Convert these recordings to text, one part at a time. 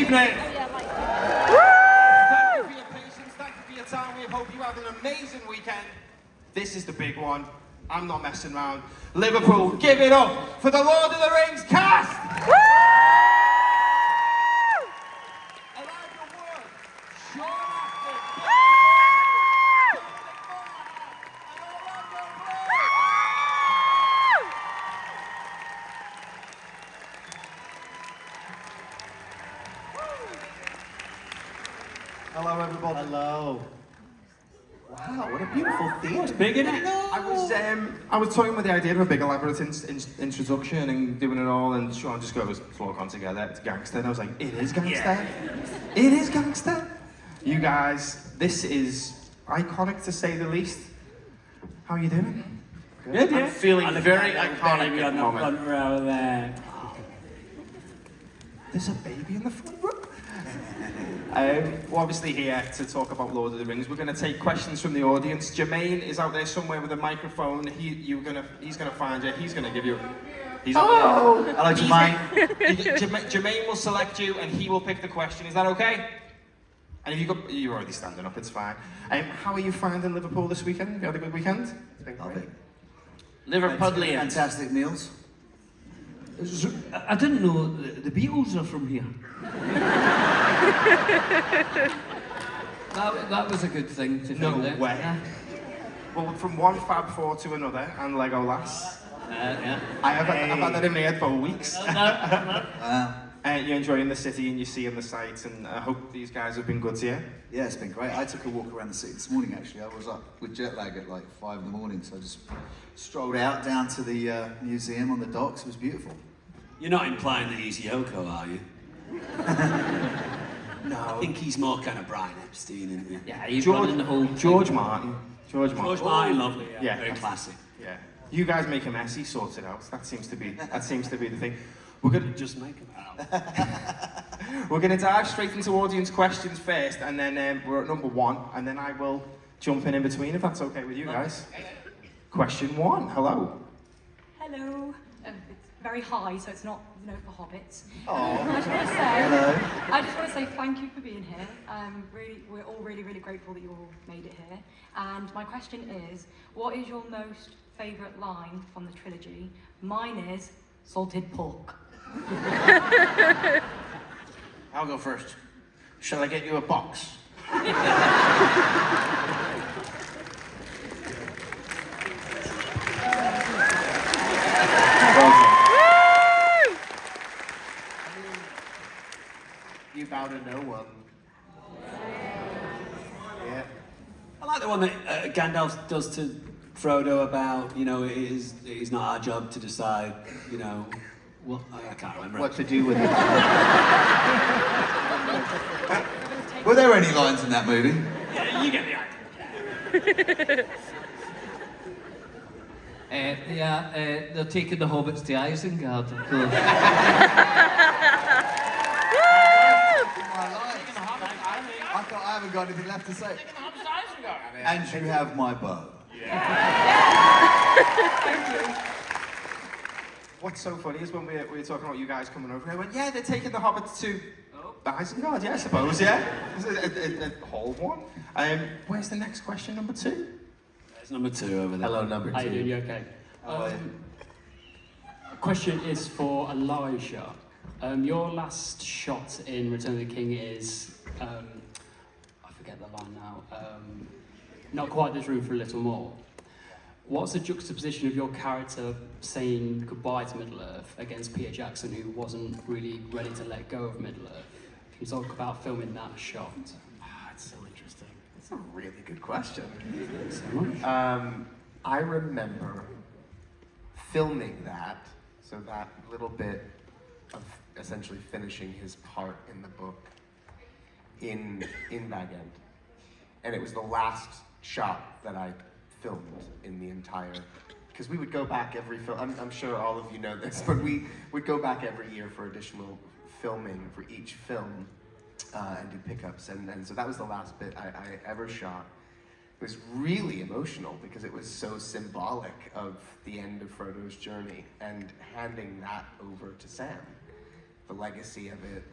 Evening. Thank you for your patience, thank you for your time. We hope you have an amazing weekend. This is the big one. I'm not messing around. Liverpool, give it up for the Lord of the Rings cast! Elijah Wood, Sean Astin, Hello, everybody. Hello. Wow, what a beautiful theme. It's big, isn't it? I was toying with the idea of a big elaborate introduction and doing it all, and Sean just goes, "It's all gone together. It's gangster." And I was like, "It is gangster. Yeah. It is gangster." You guys, this is iconic to say the least. How are you doing? Good, yeah. I'm feeling very iconic baby at on the the moment. front row there. There's a baby in the front row. We're obviously here to talk about Lord of the Rings. We're going to take questions from the audience. Jermaine is out there somewhere with a microphone. He's going to find you. He's going to give you. He's out there. Hello, Jermaine. Jermaine will select you, and he will pick the question. Is that okay? And if you're already standing up, it's fine. How are you finding Liverpool this weekend? Have you had a good weekend? It's been great. Liverpudlians. Fantastic meals. I didn't know the Beatles are from here. that was a good thing to No find out. way. Well, from one Fab Four to another, and Legolas. Yeah. I've had that in my head for weeks. Wow. You're enjoying the city and you're seeing the sights, and I hope these guys have been good to you. Yeah, it's been great. I took a walk around the city this morning, actually. I was up with jet lag at like 5 in the morning, so I just strolled out down to the museum on the docks. It was beautiful. You're not implying that he's Yoko, are you? No. I think he's more kind of Brian Epstein, isn't he? Yeah, he's running the whole George Martin. George George Martin, lovely, yeah. Very Yeah. classic. Yeah. You guys make a mess, he sorts it out. That seems to be the thing. We're gonna Just make him out. We're gonna dive straight into audience questions first, and then we're at number 1, and then I will jump in between if that's okay with you guys. Question 1. Hello. Hello. It's very high, so it's not, for hobbits. Oh. I just want to say thank you for being here. We're all really, really grateful that you all made it here. And my question is, what is your most favourite line from the trilogy? Mine is salted pork. I'll go first. Shall I get you a box? You bow to no one. Yeah. I like the one that Gandalf does to Frodo about, it is not our job to decide, what, I can't remember. What to do with it? Were there any lines in that movie? Yeah, you get the idea. they're taking the hobbits to Isengard, of course. I thought I haven't got anything left to say. And you have my bow. What's so funny is when we were talking about you guys coming over, I went, yeah, they're taking the hobbits to Isengard, yeah, I suppose, yeah. A whole one. Where's the next question, number 2? There's number 2 over there. Hello, number 2. How you doing? You okay? Question is for Elijah. Your last shot in Return of the King is, I forget the line now, not quite this room for a little more. What's the juxtaposition of your character saying goodbye to Middle-earth against Peter Jackson, who wasn't really ready to let go of Middle-earth? Can you talk about filming that shot? It's so interesting. That's a really good question. So much. I remember filming that, so that little bit of essentially finishing his part in the book in Bag End. And it was the last shot that I filmed in the entire, because we would go back every film, I'm sure all of you know this, but we would go back every year for additional filming for each film and do pickups, and so that was the last bit I ever shot. It was really emotional because it was so symbolic of the end of Frodo's journey and handing that over to Sam. the legacy of it,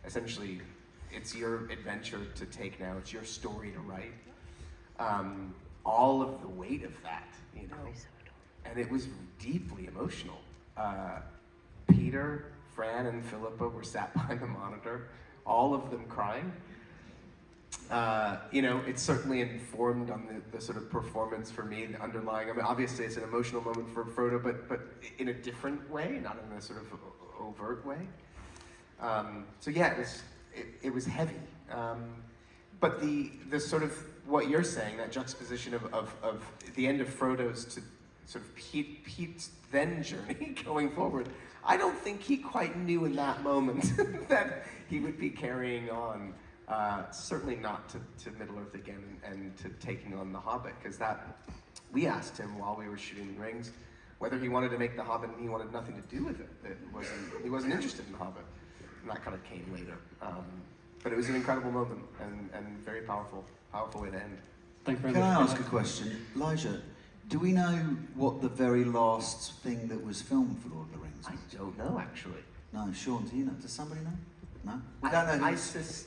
essentially, it's your adventure to take now. It's your story to write. All of the weight of that, and it was deeply emotional. Peter, Fran, and Philippa were sat behind the monitor, all of them crying. It's certainly informed on the sort of performance for me, the underlying. I mean, obviously it's an emotional moment for Frodo, but in a different way, not in a sort of overt way. So yeah, it was heavy. But the sort of what you're saying, that juxtaposition of the end of Frodo's to sort of Pete's then journey going forward, I don't think he quite knew in that moment that he would be carrying on. Certainly not to Middle-earth again and to taking on The Hobbit, because we asked him while we were shooting Rings whether he wanted to make The Hobbit, and he wanted nothing to do with it. He wasn't interested in The Hobbit, and that kind of came later. But it was an incredible moment and very powerful way to end. Thank you very Can much. I ask a question? Elijah, do we know what the very last thing that was filmed for Lord of the Rings I was? don't know, actually. No, Sean, do you know? Does somebody know? No? We don't know.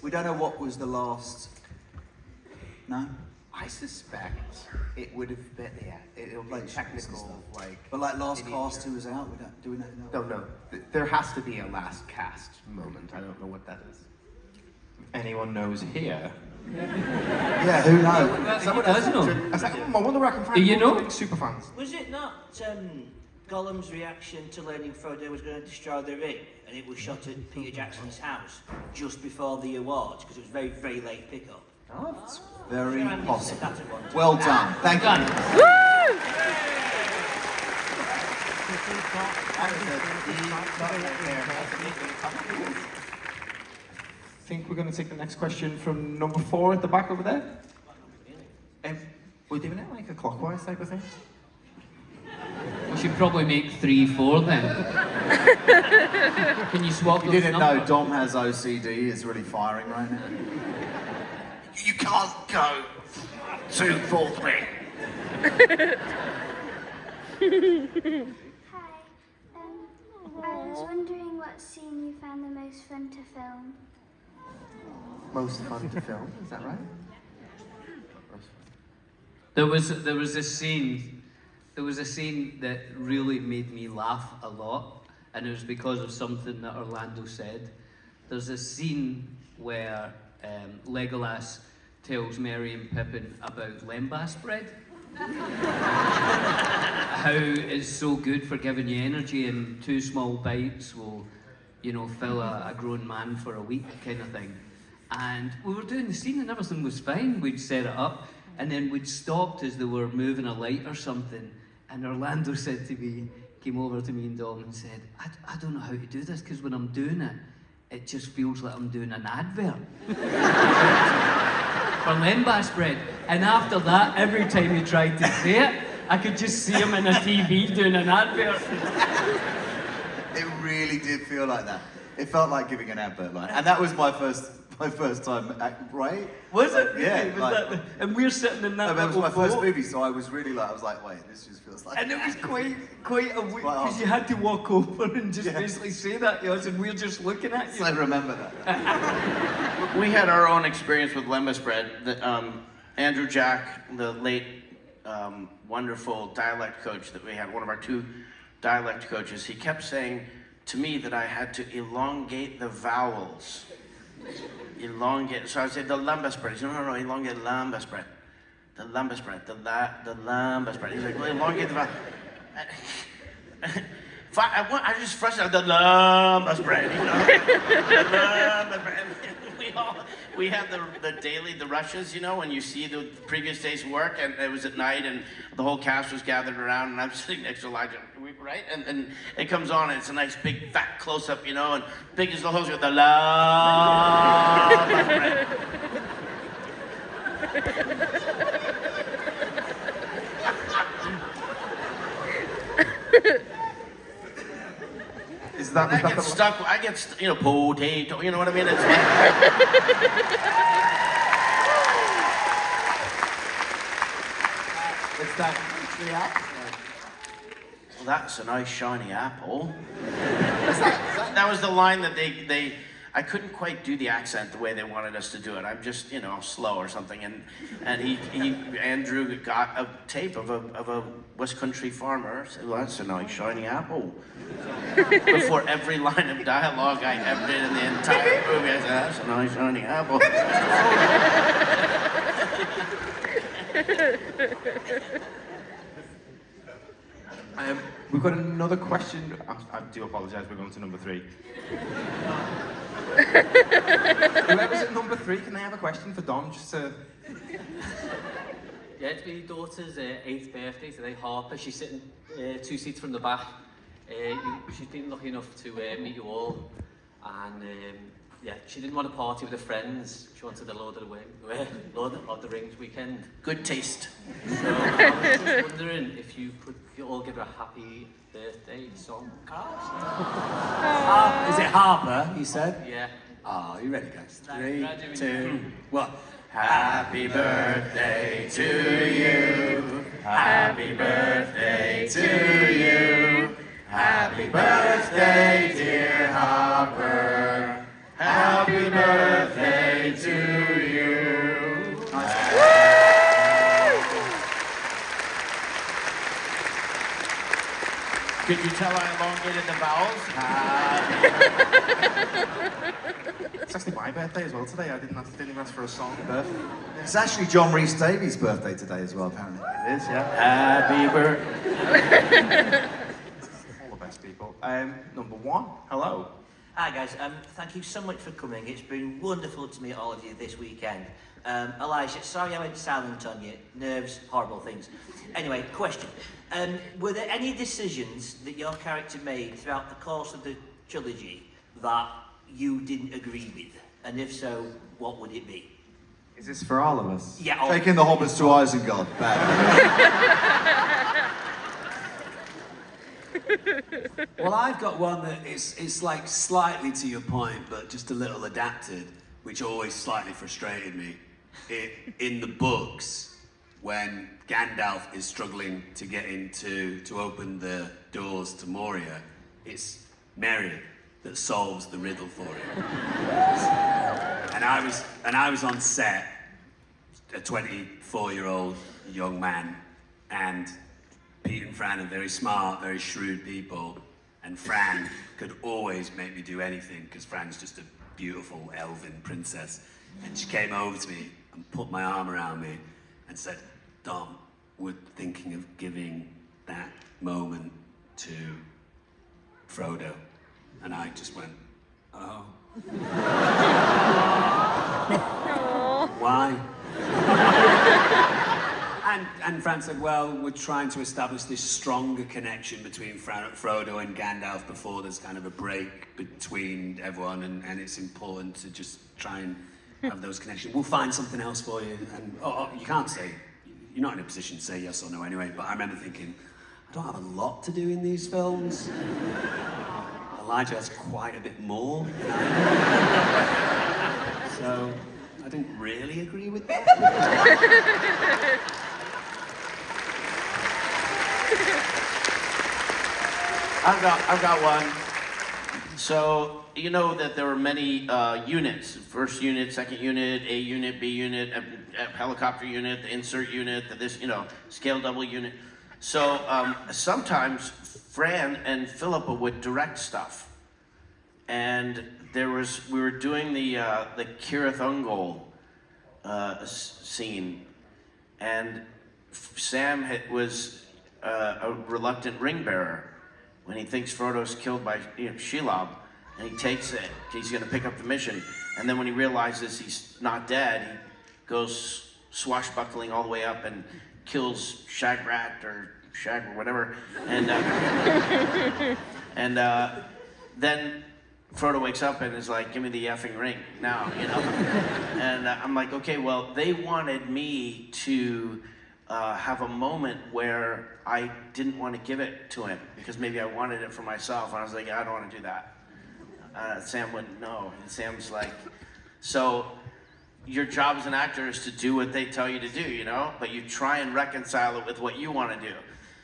We don't know what was the last. No? I suspect it would have been, it'll be Like shots and technical, stuff. like... But like last in cast nature. who was out, do we know? No. There has to be a last cast moment. I don't know what that is. Anyone knows here? Yeah, who knows? Someone does know. I wonder where I can find Do you know? super fans. Was it not Gollum's reaction to learning Frodo was going to destroy the ring, and it was shot at Peter Jackson's house just before the awards because it was very, very late pickup? Oh, It's very Sure, Andy said possible. that at one time. Well done. Thank you. I think we're going to take the next question from number 4 at the back over there. We're doing it like a clockwise type of thing. We should probably make 3, 4 then. Can you swap You those didn't know numbers? Dom has OCD, is really firing right now. You can't go 2, 4, 3. Hi. I was wondering what scene you found the most fun to film. most fun to film, is that right? There was a scene that really made me laugh a lot, and it was because of something that Orlando said. There's a scene where Legolas tells Merry and Pippin about lembas bread. How it's so good for giving you energy, and 2 small bites will, fill a grown man for a week, kind of thing. And we were doing the scene and everything was fine. We'd set it up, and then we'd stopped as they were moving a light or something. And Orlando came over to me and Dom and said, I don't know how to do this, because when I'm doing it, it just feels like I'm doing an advert. For lembas bread. And after that, every time he tried to say it, I could just see him in a TV doing an advert. It really did feel like that. It felt like giving an advert, and that was my first time, right? Was it? Yeah, Really? Was like- that, and we're sitting in that No, that was little my first boat. movie, so I was really I was like, wait, this just feels like. And it was quite a weird, Quite because you had to walk over and just Yeah. basically say that to us, and we're just looking at you. I remember that. We had our own experience with lembas bread. Andrew Jack, the late wonderful dialect coach that we had, one of our 2 dialect coaches, he kept saying to me that I had to elongate the vowels. Elongate. So I would say the lembas bread. He said, no, elongate the lembas bread. The lembas bread. The lembas bread. He's like, well, elongate the vowels. I just frustrated the lembas bread, The lembas bread. We had the daily, the rushes, when you see the previous day's work, and it was at night, and the whole cast was gathered around, and I'm sitting next to Elijah, right? And it comes on, and it's a nice big fat close-up, and big as the hose with the love. Is that, I is that get the stuck, potato, you know what I mean? It's like, It's that. well, that's a nice shiny apple. That was the line that they I couldn't quite do the accent the way they wanted us to do it. I'm just, you know, slow or something. And Andrew got a tape of a West Country farmer. Said, well, that's a nice shiny apple. Before every line of dialogue I ever did in the entire movie, I said, that's a nice shiny apple. We've got another question. I do apologise, we're going to number 3. Whoever's at number 3, can they have a question for Dom? Just to... Yeah, it's my daughter's 8th birthday today, Harper. She's sitting 2 seats from the back. She's been lucky enough to meet you all. And yeah, she didn't want to party with her friends. She wanted the Lord of the Rings weekend. Good taste. So I was just wondering if you could all give her a happy birthday song. Is it Harper, you said? Yeah. Oh, you ready, guys? 3, Ready. 2, 1. Happy birthday to you. Happy birthday to you. Happy birthday, dear Harper. Happy birthday to you. Could you tell I elongated the vowels? It's actually my birthday as well today. I didn't even ask for a song. It's actually John Rhys Davies' birthday today as well, apparently. It is, yeah. Happy birthday. All the best people. Number 1, hello. Hi guys, thank you so much for coming. It's been wonderful to meet all of you this weekend. Elijah, sorry I went silent on you. Nerves, horrible things. Anyway, question. Were there any decisions that your character made throughout the course of the trilogy that you didn't agree with? And if so, what would it be? Is this for all of us? Yeah. Taking the hobbits to Isengard. Bad. Well, I've got one that it's like slightly to your point, but just a little adapted, which always slightly frustrated me. In the books, when Gandalf is struggling to get to open the doors to Moria, it's Merry that solves the riddle for him. And I was on set, a 24-year-old young man, and Pete and Fran are very smart, very shrewd people, and Fran could always make me do anything because Fran's just a beautiful elven princess. And she came over to me and put my arm around me and said, Dom, we're thinking of giving that moment to Frodo. And I just went, oh. Why? And Fran said, well, we're trying to establish this stronger connection between Frodo and Gandalf before there's kind of a break between everyone, and it's important to just try and have those connections. We'll find something else for you. And you can't say, you're not in a position to say yes or no anyway, but I remember thinking, I don't have a lot to do in these films. Elijah has quite a bit more. So I didn't really agree with that. I've got one. So, you know that there were many units. First unit, second unit, A unit, B unit, a helicopter unit, the insert unit, scale double unit. So sometimes Fran and Philippa would direct stuff. And we were doing the Cirith Ungol scene. And Sam was a reluctant ring bearer. When he thinks Frodo's killed by Shelob, and he takes it, he's going to pick up the mission. And then when he realizes he's not dead, he goes swashbuckling all the way up and kills Shagrat or Shag or whatever. And then Frodo wakes up and is like, give me the effing ring now, And I'm like, okay, well, they wanted me to have a moment where I didn't want to give it to him because maybe I wanted it for myself. And I was like, I don't want to do that. Sam wouldn't know. And Sam's like, so your job as an actor is to do what they tell you to do, but you try and reconcile it with what you want to do.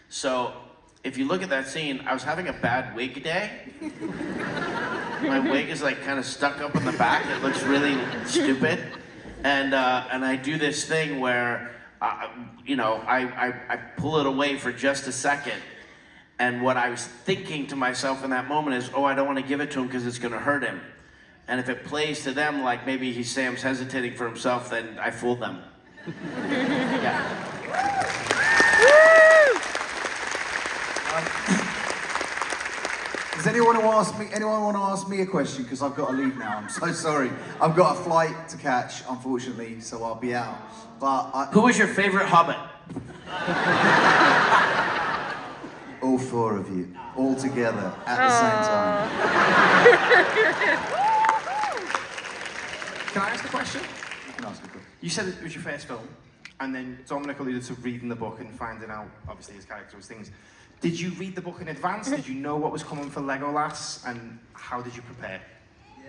So if you look at that scene, I was having a bad wig day. My wig is like kind of stuck up in the back. It looks really stupid. And I do this thing where, I pull it away for just a second. And what I was thinking to myself in that moment is, I don't want to give it to him because it's going to hurt him. And if it plays to them like maybe Sam's hesitating for himself, then I fooled them. Yeah. Does anyone want to ask me a question? Because I've got to leave now. I'm so sorry. I've got a flight to catch, unfortunately, so I'll be out. But Who was your favorite Hobbit? all 4 of you, all together at the same time. Can I ask a question? You can ask a question. You said it was your first film, and then Dominic alluded to reading the book and finding out, obviously, his character was things. Did you read the book in advance? Did you know what was coming for Legolas? And how did you prepare? Yeah.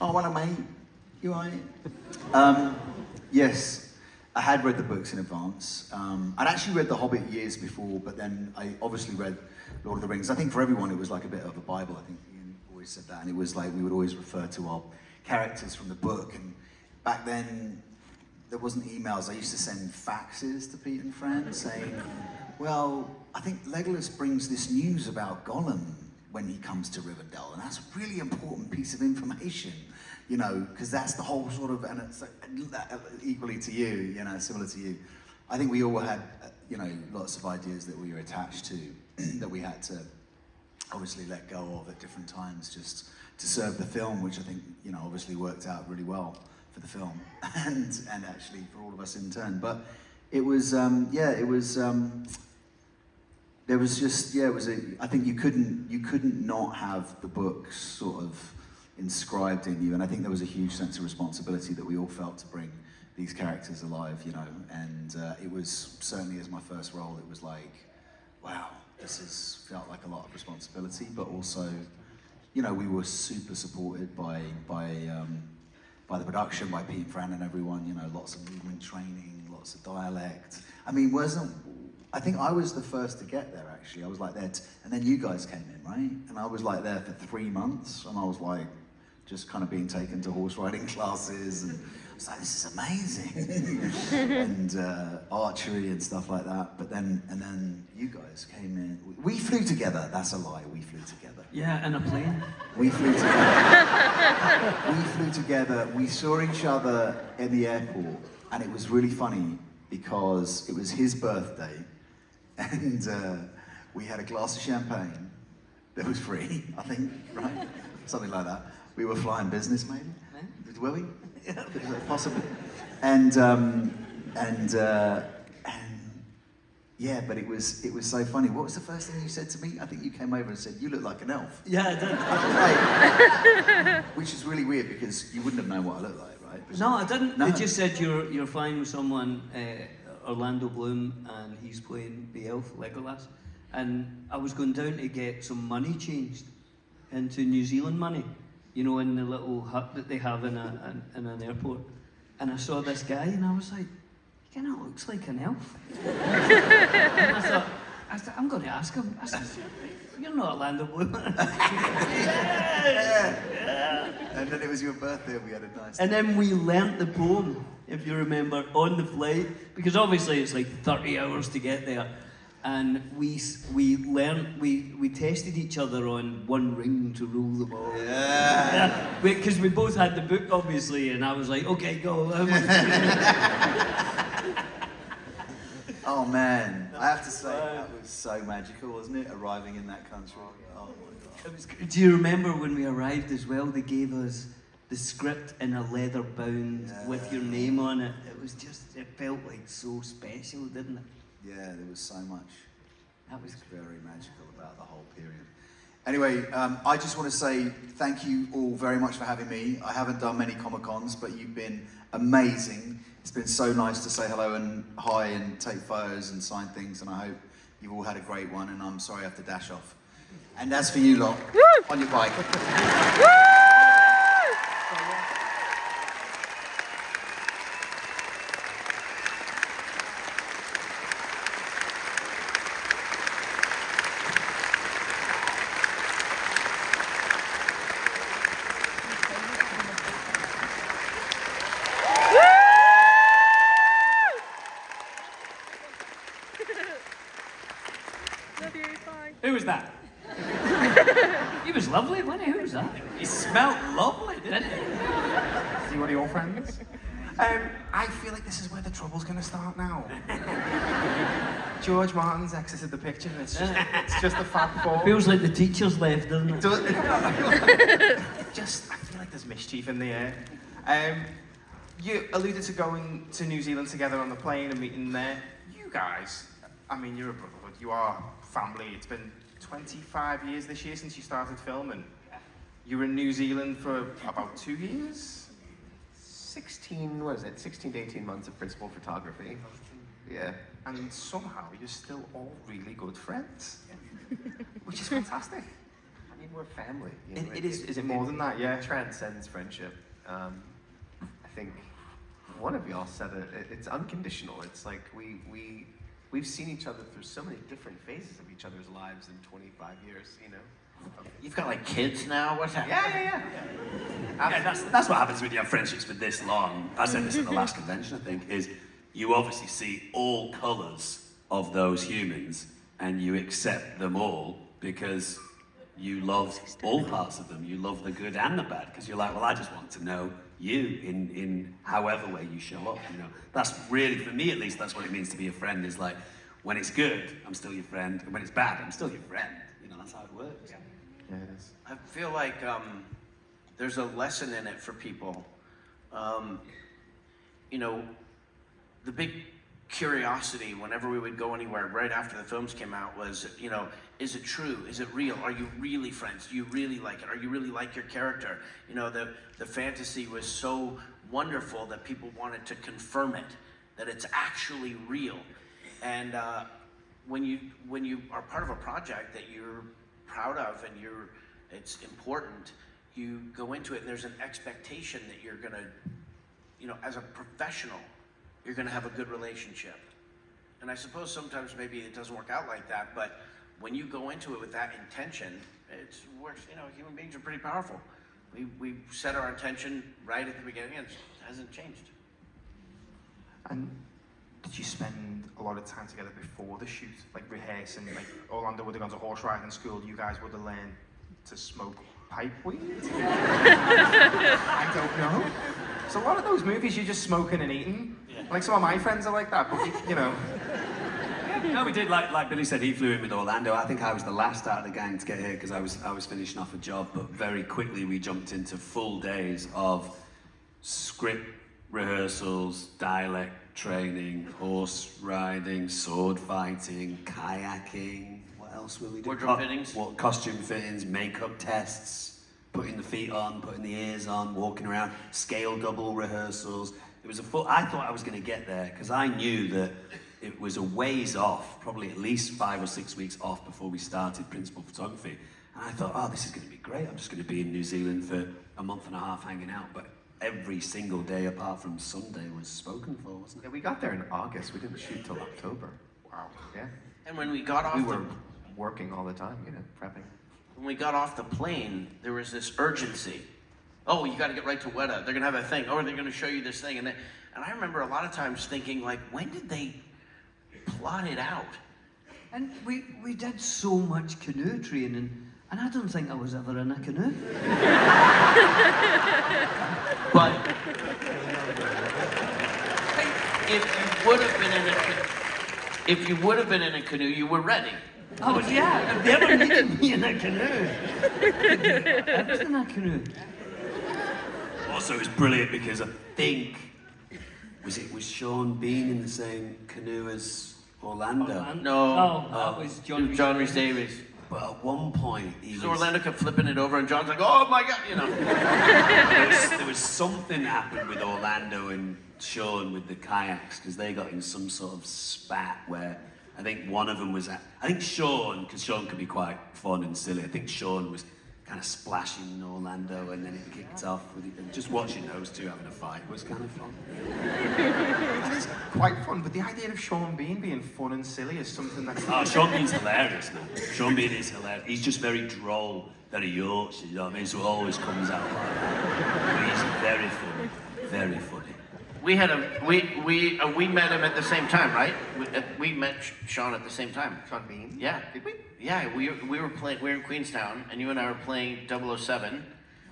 Oh, well, mate. You all right? Yes, I had read the books in advance. I'd actually read The Hobbit years before, but then I obviously read Lord of the Rings. I think for everyone it was like a bit of a Bible. I think Ian always said that. And it was like we would always refer to our characters from the book. And back then, there wasn't emails. I used to send faxes to Pete and Fran saying, well, I think Legolas brings this news about Gollum when he comes to Rivendell, and that's a really important piece of information, because that's the whole sort of, and it's equally to you, similar to you. I think we all had, lots of ideas that we were attached to, that we had to obviously let go of at different times just to serve the film, which I think, obviously worked out really well for the film, and actually for all of us in turn. But it was, there was just, I think you couldn't not have the books sort of inscribed in you, and I think there was a huge sense of responsibility that we all felt to bring these characters alive, and it was certainly, as my first role, it was like, wow, felt like a lot of responsibility, but also, we were super supported by the production, by Pete and Fran and everyone, lots of movement training, lots of dialect. I think I was the first to get there, actually. I was like there, and then you guys came in, right? And I was like there for 3 months, and I was like, just kind of being taken to horse riding classes, and I was like, this is amazing. And archery and stuff like that. And then you guys came in. We flew together, that's a lie, we flew together. Yeah, in a plane. We flew together. We flew together, we saw each other in the airport, and it was really funny because it was his birthday, and we had a glass of champagne that was free, I think, right? Something like that. We were flying business, maybe? Were we? Yeah, possibly. Yeah, but it was so funny. What was the first thing you said to me? I think you came over and said, you look like an elf. Yeah, I did. Which is really weird because you wouldn't have known what I looked like, right? No, I didn't. No. They just said you're flying with someone, Orlando Bloom, and he's playing the elf, Legolas. And I was going down to get some money changed into New Zealand money, in the little hut that they have in an airport. And I saw this guy, and I was like, he kind of looks like an elf. And I thought, I'm going to ask him. I said, you're not Orlando Bloom. Yeah. And then it was your birthday, and we had a nice And then we learnt the poem, if you remember, on the flight, because obviously it's like 30 hours to get there. And we tested each other on one ring to rule them all. Yeah. Because we both had the book, obviously, and I was like, okay, go. Oh man, I have to say, that was so magical, wasn't it? Arriving in that country. Oh my God. Do you remember when we arrived as well, they gave us the script in a leather bound with your name on it. It felt like so special, didn't it? Yeah, there was so much. That was very magical about the whole period. Anyway, I just want to say thank you all very much for having me. I haven't done many Comic Cons, but you've been amazing. It's been so nice to say hello and hi and take photos and sign things, and I hope you've all had a great one, and I'm sorry I have to dash off. And as for you lot, on your bike. He smelled lovely, didn't he? Is he one of your friends? I feel like this is where the trouble's going to start now. George Martin's exited the picture, and it's just a Fab Four. Feels like the teacher's left, doesn't it? I feel like there's mischief in the air. You alluded to going to New Zealand together on the plane and meeting there. You guys, I mean, you're a brotherhood. You are family. It's been 25 years this year since you started filming. You were in New Zealand for about 2 years? 16 to 18 months of principal photography. Yeah. And somehow you're still all really good friends, which is fantastic. I mean, we're family. You know, Is it more than that? Yeah. It transcends friendship. I think one of y'all said it. It's unconditional. It's like we've seen each other through so many different phases of each other's lives in 25 years. You know. You've got like kids now? What's happening? Yeah. Yeah, that's what happens when you have friendships for this long. I said this at the last convention, I think, is you obviously see all colours of those humans and you accept them all because you love all parts of them. You love the good and the bad because you're like, well, I just want to know you in however way you show up, you know. That's really, for me at least, that's what it means to be a friend, is like, when it's good, I'm still your friend, and when it's bad, I'm still your friend. You know, that's how it works. Yeah, it is. I feel like there's a lesson in it for people. You know, the big curiosity whenever we would go anywhere right after the films came out was, you know, is it true? Is it real? Are you really friends? Do you really like it? Are you really like your character? You know, the fantasy was so wonderful that people wanted to confirm it, that it's actually real. And when you are part of a project that you're proud of and it's important, you go into it and there's an expectation that you're gonna, you know, as a professional, you're gonna have a good relationship. And I suppose sometimes maybe it doesn't work out like that, but when you go into it with that intention, it works. You know, human beings are pretty powerful. We set our intention right at the beginning and it hasn't changed. And did you spend a lot of time together before the shoot, like rehearsing? Like Orlando would have gone to horse riding school, you guys would have learned to smoke pipe weed? I don't know. So a lot of those movies, you're just smoking and eating. Yeah. Like some of my friends are like that, but you know. No, we did, like Billy said, he flew in with Orlando. I think I was the last out of the gang to get here because I was finishing off a job, but very quickly we jumped into full days of script rehearsals, dialect training, horse riding, sword fighting, kayaking. What else were we doing? Wardrobe fittings. What, costume fittings, makeup tests, putting the feet on, putting the ears on, walking around, scale double rehearsals. It was I thought I was going to get there because I knew that it was a ways off, probably at least 5 or 6 weeks off before we started principal photography. And I thought, oh, this is going to be great. I'm just going to be in New Zealand for a month and a half hanging out. But every single day apart from Sunday was spoken for, wasn't it? Yeah, we got there in August. We didn't shoot till October. Wow. Yeah. And when we got off We were working all the time, you know, prepping. when we got off the plane, there was this urgency. Oh, you got to get right to Weta. They're gonna have a thing. Oh, they're gonna show you this thing. And I remember a lot of times thinking, like, when did they plot it out? And we did so much canoe training, and I don't think I was ever in a canoe. But if you would have been in a canoe, you were ready. Oh yeah, they ever needed me in a canoe. I was in a canoe. Also, it was brilliant because I think, was Sean Bean in the same canoe as Orlando? No. That was John Rhys Davies. But at one point, So Orlando kept flipping it over, and John's like, "Oh my God," you know. there was something that happened with Orlando and Sean with the kayaks because they got in some sort of spat where I think one of them was I think Sean, because Sean could be quite fun and silly. I think Sean was kind of splashing Orlando, and then it kicked off with it. And just watching those two having a fight was kind of fun. That is quite fun, but the idea of Sean Bean being fun and silly is something that's... Oh, Sean Bean's hilarious, man. Sean Bean is hilarious. He's just very droll, very Yorkshire, you know what I mean? So it always comes out like that. But he's very funny, very funny. We met him at the same time, right? We met Sean at the same time. Sean Bean? Yeah. Did we? Yeah, we were in Queenstown, and you and I were playing 007.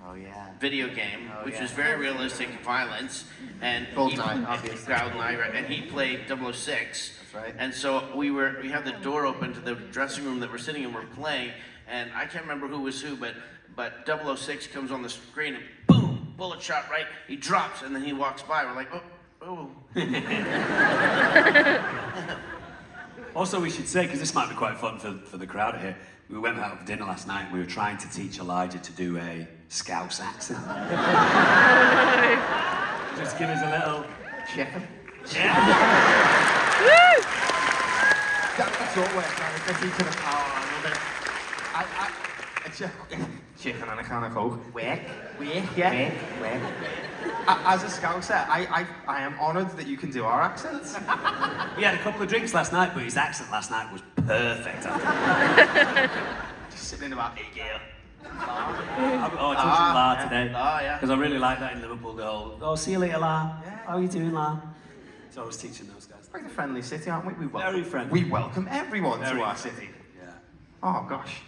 Oh yeah. video game, Oh, which yeah. was very realistic violence, and Goldeneye, obviously. Goldeneye, and he played 006. That's right. And so we had the door open to the dressing room that we're sitting in, we're playing, and I can't remember who was who, but 006 comes on the screen and boom, bullet shot right, he drops, and then he walks by. We're like, oh. Also, we should say, because this might be quite fun for the crowd here, we went out for dinner last night and we were trying to teach Elijah to do a Scouse accent. Just give us a little... Chicken. Yeah. That's all we're trying to get to the power a little bit. Chicken and a can of Coke. Wick. Yeah. As a Scouser, I am honoured that you can do our accents. We had a couple of drinks last night, but his accent last night was perfect. Just sitting in about 8 year. I taught him La today. La, yeah. Because I really like that in Liverpool, the whole, see you later, La. How are you doing, La? So I was teaching those guys. We're a friendly city, aren't we? Very friendly. We welcome everyone Very to our friendly. city. Yeah. Oh gosh.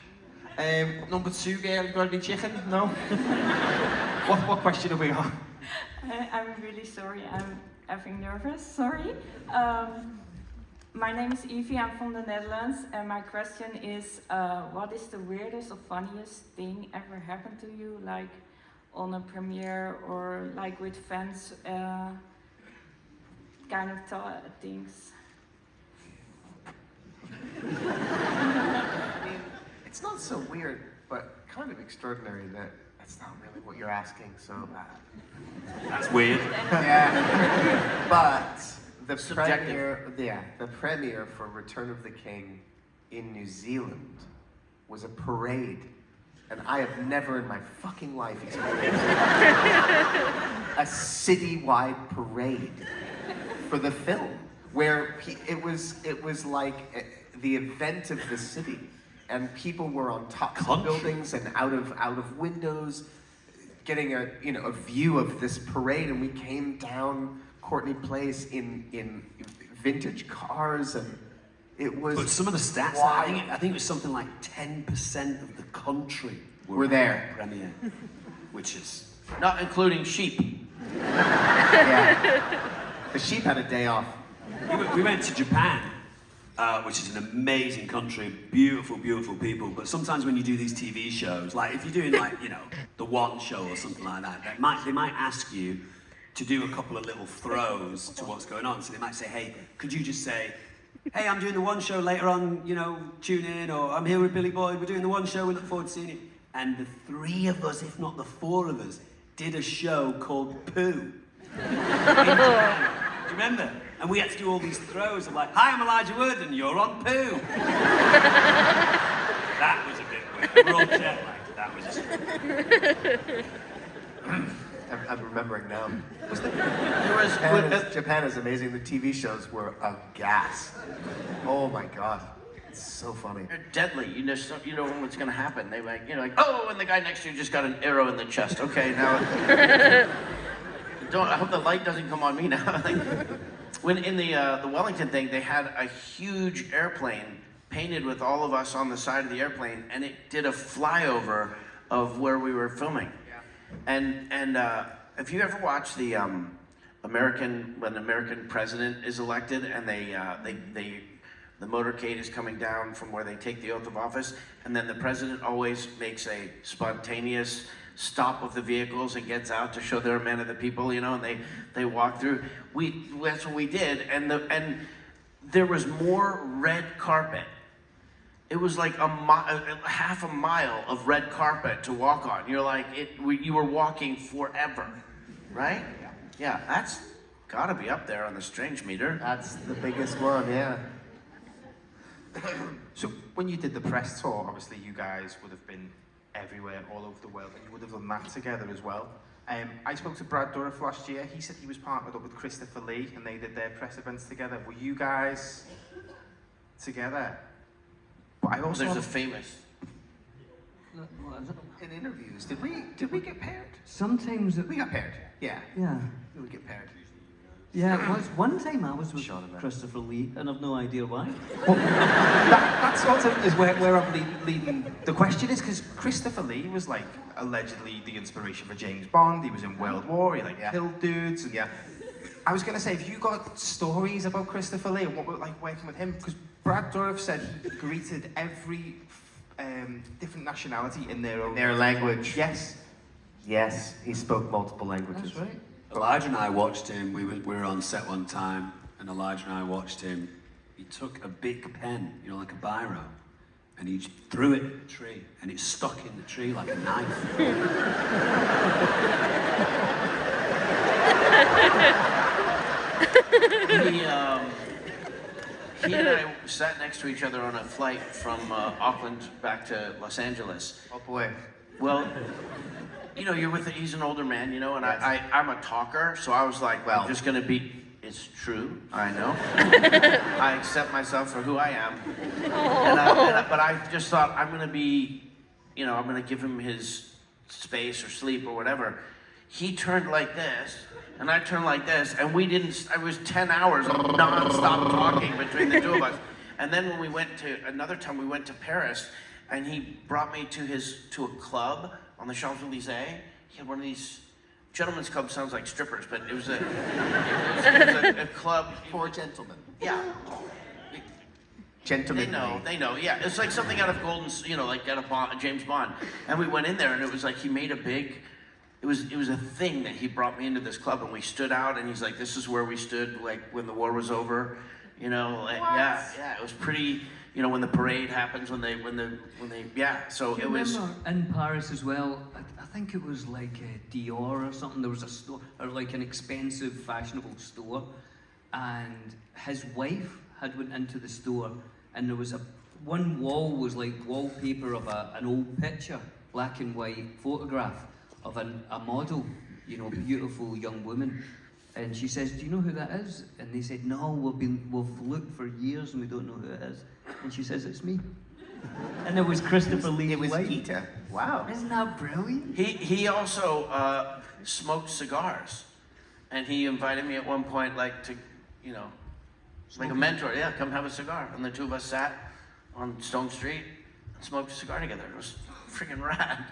Number 2 girl, you got any chicken? No? What question have we got? I'm really sorry, I'm effing nervous, sorry. My name is Evie, I'm from the Netherlands, and my question is, what is the weirdest or funniest thing ever happened to you, like on a premiere or like with fans, kind of things? It's not so weird, but kind of extraordinary that that's not really what you're asking, so... That's weird. Yeah. But the Subjective. the premiere for Return of the King in New Zealand was a parade. And I have never in my fucking life experienced a citywide parade for the film, where it was like the event of the city, and people were on top of buildings and out of windows, getting a view of this parade, and we came down Courtney Place in vintage cars, and it was. But some of the stats, wild. I think it was something like 10% of the country were there. Premiere, which is Not including sheep. Yeah. The sheep had a day off. We went to Japan, which is an amazing country, beautiful, beautiful people. But sometimes when you do these TV shows, like if you're doing the One Show or something like that, they might ask you to do a couple of little throws to what's going on. So they might say, hey, could you just say, hey, I'm doing the One Show later on, tune in, or I'm here with Billy Boyd, we're doing the One Show, we look forward to seeing you. And the 3 of us, if not the 4 of us, did a show called Pooh. In Japan. Do you remember? And we had to do all these throws of like, hi, I'm Elijah Wood, and you're on Pooh. That was a bit weird. We're all jet lagged. That was just... I'm remembering now. There Japan is amazing. The TV shows were a gas. Oh my god, it's so funny. They're deadly. You know what's going to happen. They're like, oh, and the guy next to you just got an arrow in the chest. Okay, now. I hope the light doesn't come on me now. When in the Wellington thing, they had a huge airplane painted with all of us on the side of the airplane, and it did a flyover of where we were filming. And if you ever watch the when the American president is elected and the motorcade is coming down from where they take the oath of office, and then the president always makes a spontaneous stop of the vehicles and gets out to show they're a man of the people, and they walk through. That's what we did, and there was more red carpet. It was like half a mile of red carpet to walk on. You're like, you were walking forever, right? Yeah, that's gotta be up there on the strange meter. That's the biggest one, yeah. So when you did the press tour, obviously you guys would have been everywhere, all over the world, and you would have done that together as well. I spoke to Brad Dourif last year. He said he was partnered up with Christopher Lee, and they did their press events together. Were you guys together? But I also There's a famous. In interviews, did we get paired? Sometimes We got paired. Yeah. Yeah. We would get paired. Yeah, it was. One time I was with Christopher Lee, and I've no idea why. Well, that sort of is where I'm leading. The question is because Christopher Lee was like allegedly the inspiration for James Bond. He was in World War. He like killed dudes, and I was gonna say, have you got stories about Christopher Lee and what were like working with him? Because Brad Dourif said he greeted every different nationality in their own language. Yes. Yes, he spoke multiple languages. That's right. Elijah and I watched him. We were on set one time, and Elijah and I watched him. He took a big pen, you know, like a biro, and he threw it at the tree, and it stuck in the tree like a knife. He and I sat next to each other on a flight from Auckland back to Los Angeles. Oh boy. Well, you know, he's an older man, you know, and I'm a talker, so I was like, well, I'm just gonna be, it's true, I know. I accept myself for who I am. But I just thought, I'm gonna be, you know, I'm gonna give him his space or sleep or whatever. He turned like this, and I turned like this, and it was 10 hours of non-stop talking between the two of us. And then when another time we went to Paris, and he brought me to a club on the Champs-Elysees. He had one of these, gentlemen's club sounds like strippers, but it was a club. For gentlemen. Yeah. Gentlemen. They know, yeah. It's like something out of Golden, you know, like out of James Bond. And we went in there, and it was like he made it was a thing that he brought me into this club, and we stood out, and he's like, this is where we stood, like, when the war was over, you know, like, yeah, it was pretty, you know, when the parade happens, when they, so it was. In Paris as well, I think it was like Dior or something, there was a store, or like an expensive, fashionable store, and his wife had went into the store, and there was one wall was like wallpaper of an old picture, black and white photograph of a model, you know, beautiful young woman. And she says, do you know who that is? And they said, no, we've looked for years and we don't know who it is. And she says, it's me. And it was Christopher Lee. It was Peter. Wow. Isn't that brilliant? He also smoked cigars. And he invited me at one point, like, to, you know, like a mentor. Yeah, come have a cigar. And the two of us sat on Stone Street and smoked a cigar together. It was freaking rad.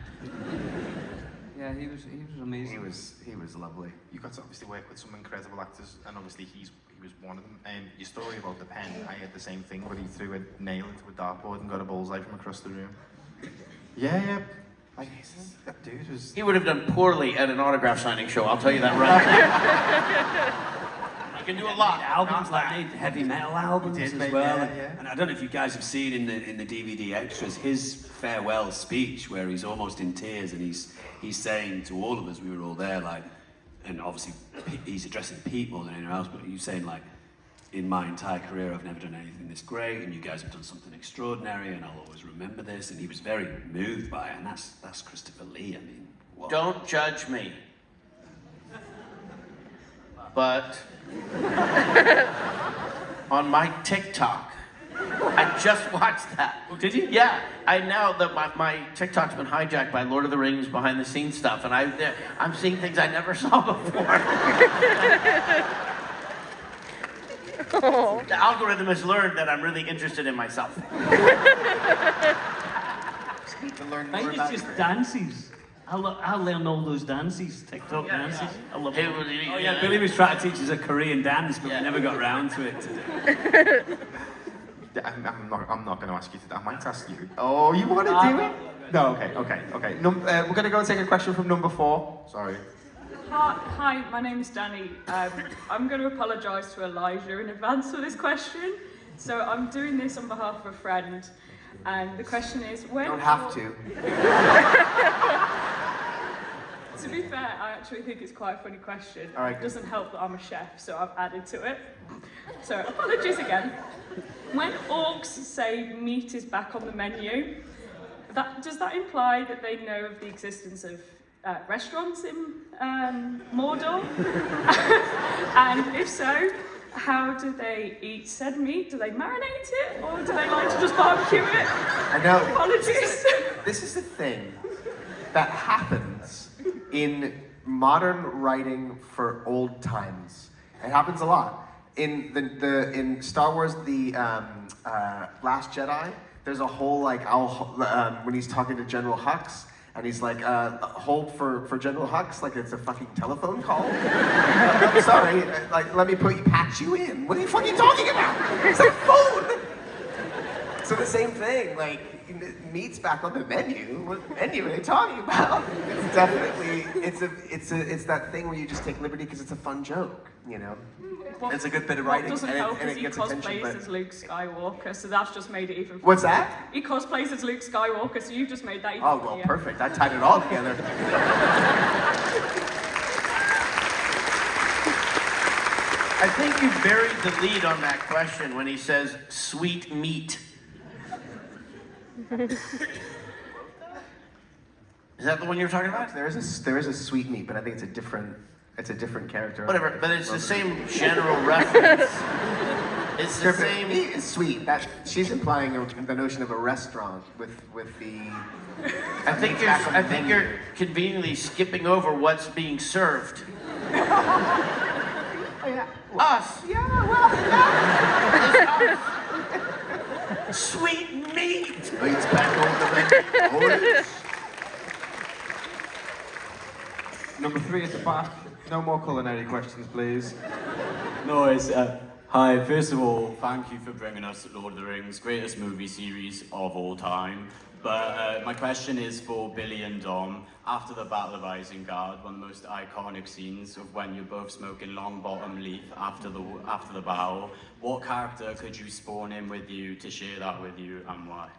Yeah, he was amazing. He was lovely. You got to obviously work with some incredible actors, and obviously he was one of them. Your story about the pen, I had the same thing, where he threw a nail into a dartboard and got a bullseye from across the room. Yeah. Like, that dude was. He would have done poorly at an autograph signing show, I'll tell you that right. You can do a lot. Albums like heavy metal albums as well. Yeah. And I don't know if you guys have seen in the DVD extras his farewell speech where he's almost in tears and he's saying to all of us, we were all there, like, and obviously he's addressing Pete more than anyone else, but he's saying, like, in my entire career I've never done anything this great, and you guys have done something extraordinary, and I'll always remember this. And he was very moved by it, and that's Christopher Lee. I mean, what? Don't judge me. But on my TikTok, I just watched that. Oh, did you? Yeah, I know that my TikTok's been hijacked by Lord of the Rings behind the scenes stuff, and I'm seeing things I never saw before. The algorithm has learned that I'm really interested in myself. To learn I more think about it's just dances. I'll learn all those dances, TikTok dances. I love them. Oh yeah, Billy was trying to teach us a Korean dance, but we never got around to it today. I'm not going to ask you to. I might ask you. Oh, you want to do it? No. Okay. We're going to go and take a question from number 4. Sorry. Hi, my name is Danny. I'm going to apologise to Elijah in advance for this question. So I'm doing this on behalf of a friend, and the question is, when... Don't have to. To be fair, I actually think it's quite a funny question. All right, It doesn't help that I'm a chef, so I've added to it. So apologies again. When orcs say meat is back on the menu, does that imply that they know of the existence of restaurants in Mordor? And if so, how do they eat said meat? Do they marinate it, or do they like to just barbecue it? I know. Apologies. This is the thing that happens in modern writing for old times. It happens a lot. In in Star Wars, the Last Jedi, there's a whole like when he's talking to General Hux, and he's like, hold for General Hux, like it's a fucking telephone call. I'm sorry, like let me patch you in. What are you fucking talking about? It's a phone. So the same thing, like meat's back on the menu. What menu are they talking about? It's definitely it's that thing where you just take liberty because it's a fun joke, you know. It's a good bit of writing, What doesn't and help it is he gets attention. cosplays But as Luke Skywalker, so that's just made it even. what's that? He cosplays as Luke Skywalker, so you've just made that even. Oh well, perfect. I tied it all together. I think you buried the lead on that question when he says sweet meat. Is that the one you're talking about? There is a sweet meat, but I think it's a different character. Whatever, but it's the same general reference. It's the same. Meat is sweet. That she's implying the notion of a restaurant with the. I think you're conveniently skipping over what's being served. Oh yeah. Us. Yeah. Well. Yeah. Sweet meat. Meat's back on the menu. Number 3 at the back. No more culinary questions, please. No, it's hi. First of all, thank you for bringing us Lord of the Rings, greatest movie series of all time. But my question is for Billy and Dom. After the Battle of Isengard, one of the most iconic scenes of when you're both smoking Longbottom Leaf after the battle, what character could you spawn in with you to share that with you, and why?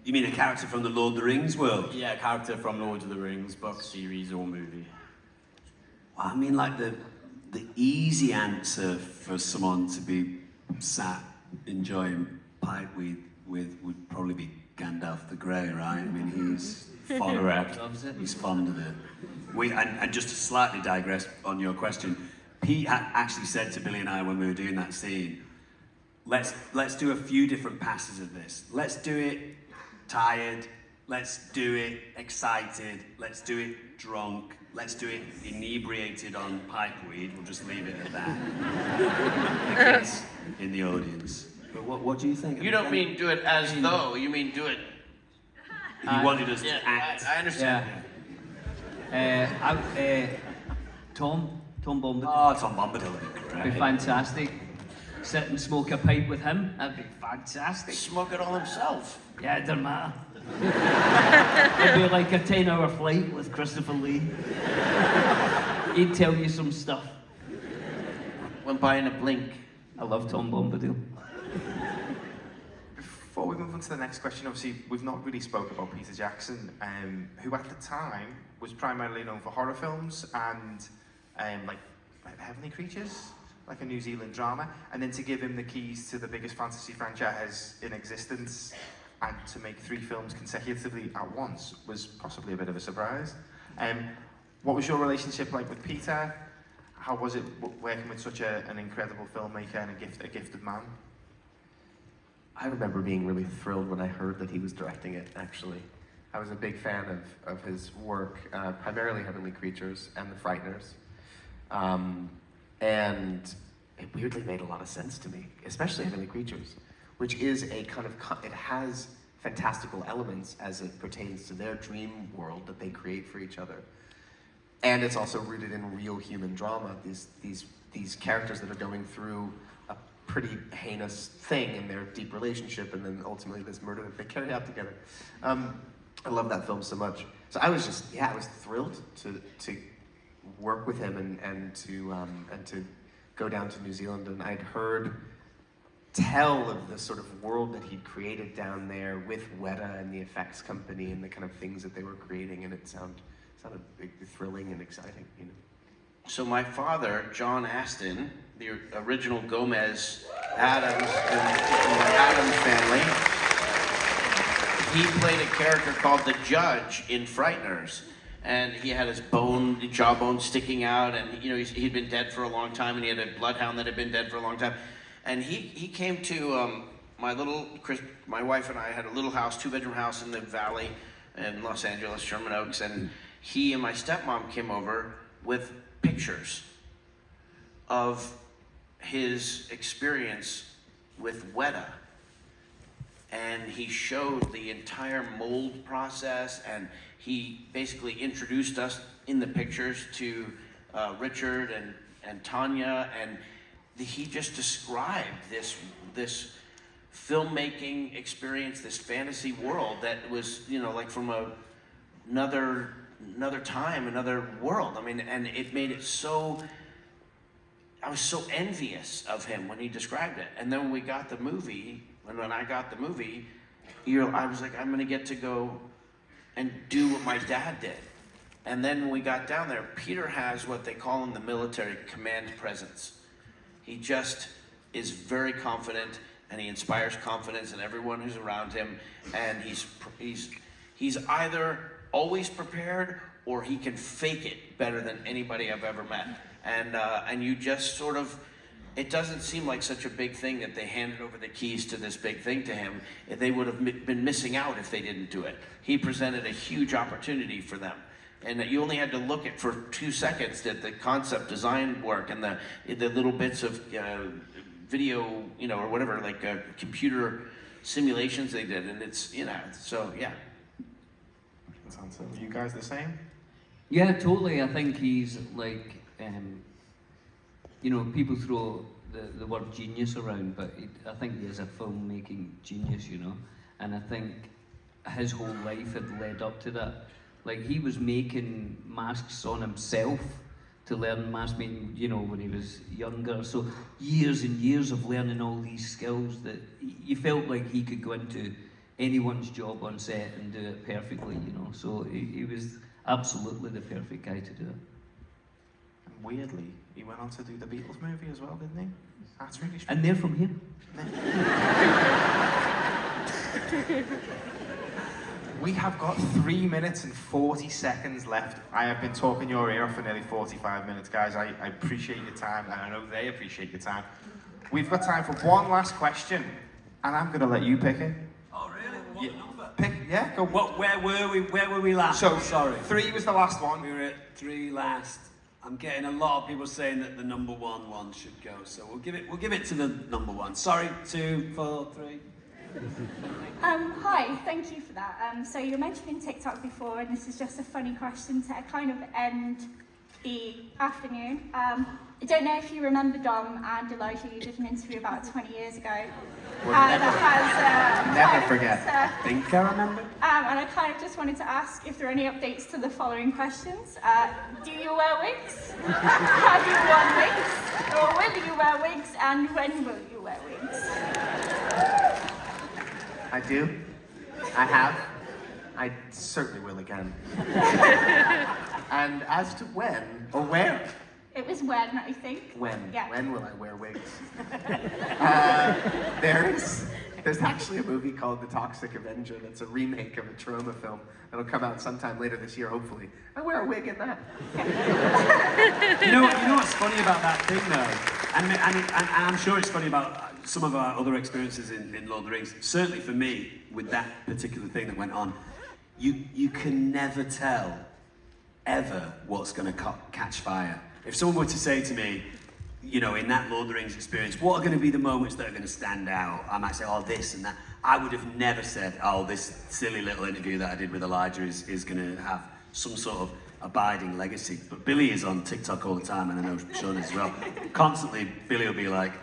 You mean a character from the Lord of the Rings world? Yeah, a character from Lord of the Rings, book, series, or movie. Well, I mean, like the easy answer for someone to be sat enjoying pipeweed with would probably be Gandalf the Grey, right? I mean, he's fond of it. He's fond of it. And just to slightly digress on your question, Pete actually said to Billy and I when we were doing that scene, let's do a few different passes of this. Let's do it tired, let's do it excited, let's do it drunk, let's do it inebriated on pipeweed. We'll just leave it at that. The kids in the audience. But what do you think? You don't mean do it as though, you mean do it. You wanted us to act. I understand. Tom Bombadil. Oh, Tom Bombadil. That'd be fantastic. Sit and smoke a pipe with him. That'd be fantastic. Smoke it all himself. Yeah, it doesn't matter. It'd be like a 10-hour flight with Christopher Lee. He'd tell you some stuff. Went by in a blink. I love Tom Bombadil. Before we move on to the next question, obviously we've not really spoke about Peter Jackson, who at the time was primarily known for horror films and like Heavenly Creatures, like a New Zealand drama, and then to give him the keys to the biggest fantasy franchise in existence and to make 3 films consecutively at once was possibly a bit of a surprise. What was your relationship like with Peter? How was it working with such an incredible filmmaker and a gifted man? I remember being really thrilled when I heard that he was directing it, actually. I was a big fan of his work, primarily Heavenly Creatures and The Frighteners. And it weirdly made a lot of sense to me, especially Heavenly Creatures, which is a kind of, it has fantastical elements as it pertains to their dream world that they create for each other. And it's also rooted in real human drama, these characters that are going through a pretty heinous thing in their deep relationship, and then ultimately this murder that they carry out together. I love that film so much. So I was just, I was thrilled to work with him and to go down to New Zealand, and I'd heard tell of the sort of world that he'd created down there with Weta and the effects company and the kind of things that they were creating, and it sounded thrilling and exciting, you know. So my father, John Aston, the original Gomez Adams in the Adams family, he played a character called the Judge in Frighteners. And he had his jawbone sticking out, and you know he'd been dead for a long time, and he had a bloodhound that had been dead for a long time. And he came to my wife and I had a little house, 2-bedroom house in the valley in Los Angeles, Sherman Oaks, and he and my stepmom came over with pictures of his experience with Weta. And he showed the entire mold process, and he basically introduced us in the pictures to Richard and Tanya, and he just described this filmmaking experience, this fantasy world that was, you know, like from another time, another world. I mean, and it made it so, I was so envious of him when he described it. And then when we got the movie, when I got the movie, I was like, I'm gonna get to go and do what my dad did. And then when we got down there, Peter has what they call in the military command presence. He just is very confident, and he inspires confidence in everyone who's around him. And he's either always prepared, or he can fake it better than anybody I've ever met. And you just sort of, it doesn't seem like such a big thing that they handed over the keys to this big thing to him. They would have been missing out if they didn't do it. He presented a huge opportunity for them. And that you only had to look at for 2 seconds at the concept design work and the little bits of video, you know, or whatever, like computer simulations they did. And it's, you know, so yeah. Are you guys the same? Yeah, totally. I think he's like, you know, people throw the word genius around, but I think he is a filmmaking genius, you know. And I think his whole life had led up to that. Like, he was making masks on himself to learn mask making, you know, when he was younger. So years and years of learning all these skills that you felt like he could go into anyone's job on set and do it perfectly, you know. So he was absolutely the perfect guy to do it. And weirdly, he went on to do the Beatles movie as well, didn't he? That's really strange. And they're from here. We have got 3 minutes and 40 seconds left. I have been talking your ear off for nearly 45 minutes, guys. I appreciate your time, and I know they appreciate your time. We've got time for one last question, and I'm going to let you pick it. Oh, really? What number? Pick, yeah, go. Where were we last? So, sorry. 3 was the last one. We were at 3 last. I'm getting a lot of people saying that the number one should go, so we'll give it to the number 1. Sorry, 2, 4, 3. Hi, thank you for that. So you were mentioning TikTok before, and this is just a funny question to kind of end the afternoon. I don't know if you remember Dom and Elijah, you did an interview about 20 years ago. Never forget. I think I remember. And I kind of just wanted to ask if there are any updates to the following questions. Do you wear wigs? Have you worn wigs? Or will you wear wigs? And when will you wear wigs? I do. I have. I certainly will again. And as to when, or where? It was when, I think. When? Yeah. When will I wear wigs? There's actually a movie called The Toxic Avenger that's a remake of a trauma film that'll come out sometime later this year, hopefully. I wear a wig in that. You know what's funny about that thing, though? And I'm sure it's funny about some of our other experiences in Lord of the Rings. Certainly for me, with that particular thing that went on, you can never tell, ever, what's going to catch fire. If someone were to say to me, you know, in that Lord of the Rings experience, what are going to be the moments that are going to stand out? I might say, oh, this and that. I would have never said, oh, this silly little interview that I did with Elijah is going to have some sort of abiding legacy. But Billy is on TikTok all the time, and I know Sean is as well. Constantly, Billy will be like,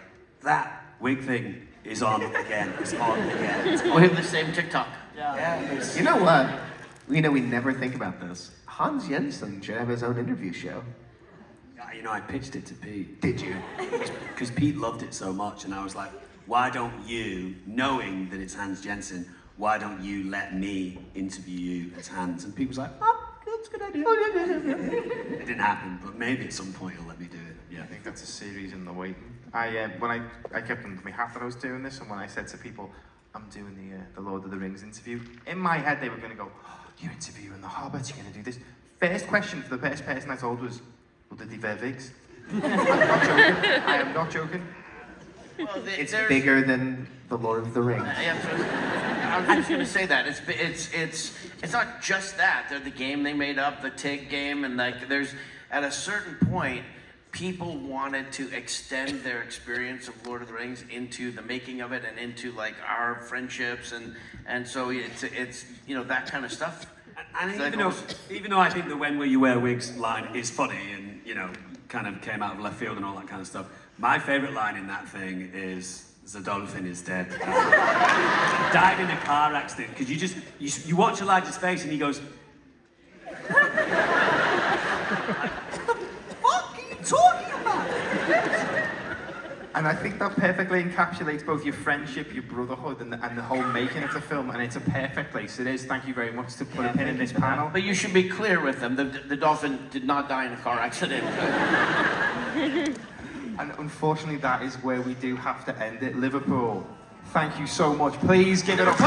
that wig thing is on again. It's on again. We have the same TikTok. Yeah. You know what? We never think about this. Hans Jensen should have his own interview show. You know, I pitched it to Pete. Did you? Because Pete loved it so much, and I was like, why don't you, knowing that it's Hans Jensen, why don't you let me interview you as Hans? And Pete was like, oh, that's a good idea. It didn't happen, but maybe at some point he'll let me do it. Yeah. I think that's a series in the waiting. When I kept on my hat that I was doing this, and when I said to people, I'm doing the Lord of the Rings interview, in my head they were going to go, oh, you're interviewing the Hobbit, you're going to do this. First question for the first person I told was, well, did he wear wigs? I'm not joking. I am not joking. Well, it's bigger than the Lord of the Rings. I was just going to say that it's not just that. They're the game they made up, the TIG game, and like there's at a certain point people wanted to extend their experience of Lord of the Rings into the making of it and into like our friendships and so it's you know, that kind of stuff. And So even though I think the "When Will You Wear Wigs" line is funny and, you know, kind of came out of left field and all that kind of stuff, my favourite line in that thing is "The dolphin is dead." Died in a car accident, because you watch Elijah's face and he goes, "What the fuck are you talking about?" And I think that perfectly encapsulates both your friendship, your brotherhood, and the whole making of the film, and it's a perfect place. It is. Thank you very much to put a pin in this panel. But you should be clear with them. The dolphin did not die in a car accident. And unfortunately, that is where we do have to end it. Liverpool, thank you so much. Please give it up.